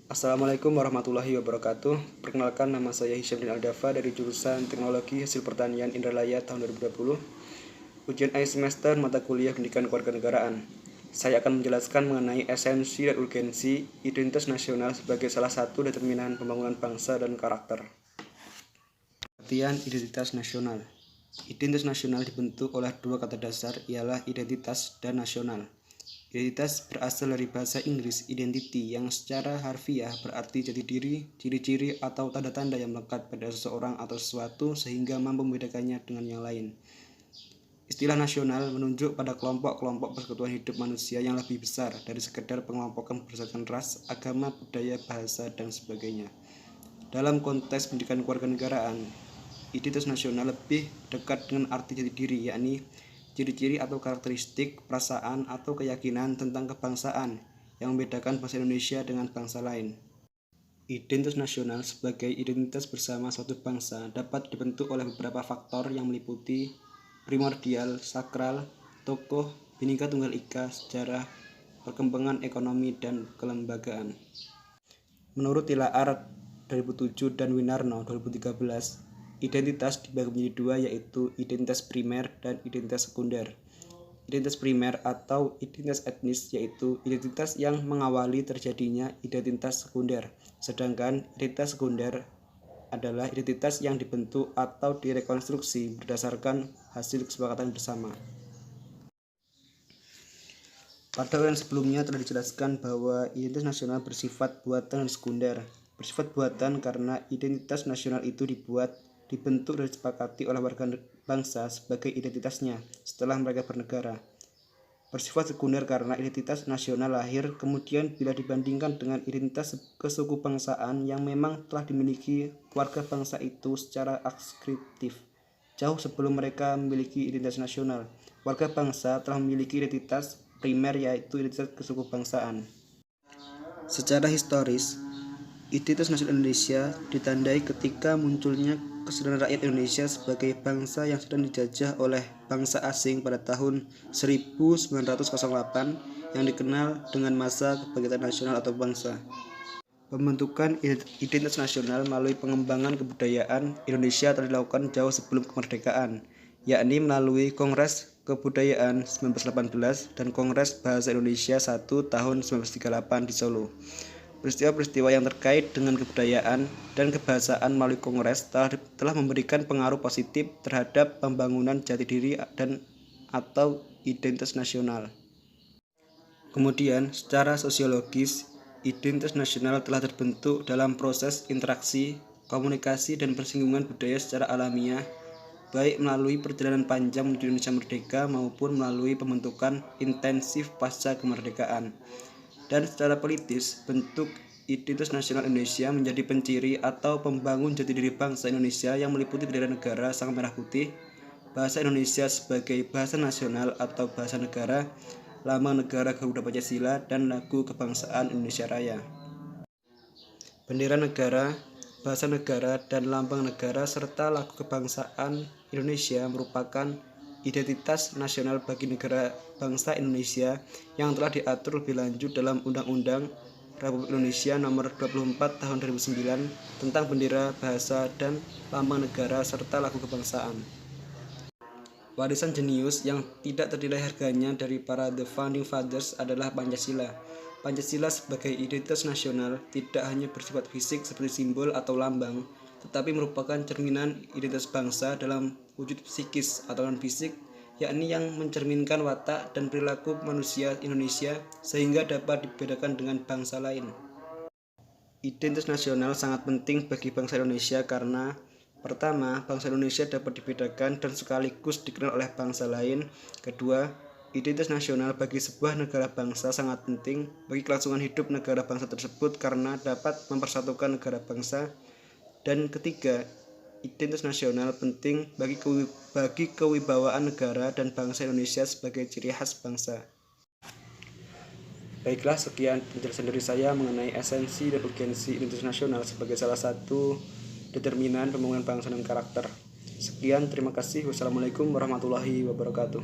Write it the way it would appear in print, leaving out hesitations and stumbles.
Assalamualaikum warahmatullahi wabarakatuh. Perkenalkan, nama saya Hisyamdin Aldafa dari jurusan Teknologi Hasil Pertanian Indralaya tahun 2020. Ujian akhir semester mata kuliah Pendidikan Kewarganegaraan. Saya akan menjelaskan mengenai esensi dan urgensi identitas nasional sebagai salah satu determinan pembangunan bangsa dan karakter. Pengertian identitas nasional. Identitas nasional dibentuk oleh dua kata dasar, ialah identitas dan nasional. Identitas berasal dari bahasa Inggris identity yang secara harfiah berarti jati diri, ciri-ciri atau tanda-tanda yang melekat pada seseorang atau sesuatu sehingga mampu membedakannya dengan yang lain. Istilah nasional menunjuk pada kelompok-kelompok persekutuan hidup manusia yang lebih besar dari sekedar pengelompokan berdasarkan ras, agama, budaya, bahasa, dan sebagainya. Dalam konteks pendidikan kewarganegaraan, identitas nasional lebih dekat dengan arti jati diri, yakni ciri-ciri atau karakteristik, perasaan, atau keyakinan tentang kebangsaan yang membedakan bangsa Indonesia dengan bangsa lain. Identitas nasional sebagai identitas bersama suatu bangsa dapat dibentuk oleh beberapa faktor yang meliputi primordial, sakral, tokoh, Bhinneka Tunggal Ika, sejarah, perkembangan ekonomi, dan kelembagaan. Menurut Tilaar 2007 dan Winarno 2013, identitas dibagi menjadi dua, yaitu identitas primer dan identitas sekunder. Identitas primer atau identitas etnis yaitu identitas yang mengawali terjadinya identitas sekunder, sedangkan identitas sekunder adalah identitas yang dibentuk atau direkonstruksi berdasarkan hasil kesepakatan bersama. Pada yang sebelumnya telah dijelaskan bahwa identitas nasional bersifat buatan dan sekunder. Bersifat buatan karena identitas nasional itu dibentuk dan disepakati oleh warga bangsa sebagai identitasnya setelah mereka bernegara. Bersifat sekunder karena identitas nasional lahir kemudian bila dibandingkan dengan identitas kesukubangsaan yang memang telah dimiliki warga bangsa itu secara akskriptif. Jauh sebelum mereka memiliki identitas nasional, warga bangsa telah memiliki identitas primer, yaitu identitas kesukubangsaan. Secara historis, identitas nasional Indonesia ditandai ketika munculnya kesadaran rakyat Indonesia sebagai bangsa yang sedang dijajah oleh bangsa asing pada tahun 1908 yang dikenal dengan masa kebangkitan nasional atau bangsa. Pembentukan identitas nasional melalui pengembangan kebudayaan Indonesia telah dilakukan jauh sebelum kemerdekaan, yakni melalui Kongres Kebudayaan 1918 dan Kongres Bahasa Indonesia 1 tahun 1938 di Solo. Peristiwa-peristiwa yang terkait dengan kebudayaan dan kebahasaan melalui Kongres telah memberikan pengaruh positif terhadap pembangunan jati diri dan atau identitas nasional. Kemudian, secara sosiologis, identitas nasional telah terbentuk dalam proses interaksi, komunikasi, dan persinggungan budaya secara alamiah, baik melalui perjalanan panjang menuju Indonesia merdeka maupun melalui pembentukan intensif pasca kemerdekaan. Dan secara politis, bentuk identitas nasional Indonesia menjadi penciri atau pembangun jati diri bangsa Indonesia yang meliputi bendera negara sang merah putih, bahasa Indonesia sebagai bahasa nasional atau bahasa negara, lambang negara Garuda Pancasila, dan lagu kebangsaan Indonesia Raya. Bendera negara, bahasa negara, dan lambang negara serta lagu kebangsaan Indonesia merupakan identitas nasional bagi negara bangsa Indonesia yang telah diatur lebih lanjut dalam Undang-Undang Republik Indonesia Nomor 24 Tahun 2009 tentang bendera, bahasa, dan lambang negara serta lagu kebangsaan. Warisan jenius yang tidak ternilai harganya dari para The Founding Fathers adalah Pancasila. Pancasila sebagai identitas nasional tidak hanya bersifat fisik seperti simbol atau lambang, tetapi merupakan cerminan identitas bangsa dalam wujud psikis atau non-fisik, yakni yang mencerminkan watak dan perilaku manusia Indonesia sehingga dapat dibedakan dengan bangsa lain. Identitas nasional sangat penting bagi bangsa Indonesia karena pertama, bangsa Indonesia dapat dibedakan dan sekaligus dikenal oleh bangsa lain. Kedua, identitas nasional bagi sebuah negara bangsa sangat penting bagi kelangsungan hidup negara bangsa tersebut karena dapat mempersatukan negara bangsa. Dan ketiga, identitas nasional penting bagi kewibawaan negara dan bangsa Indonesia sebagai ciri khas bangsa. Baiklah, sekian penjelasan dari saya mengenai esensi dan urgensi identitas nasional sebagai salah satu determinan pembangunan bangsa dan karakter. Sekian, terima kasih. Wassalamualaikum warahmatullahi wabarakatuh.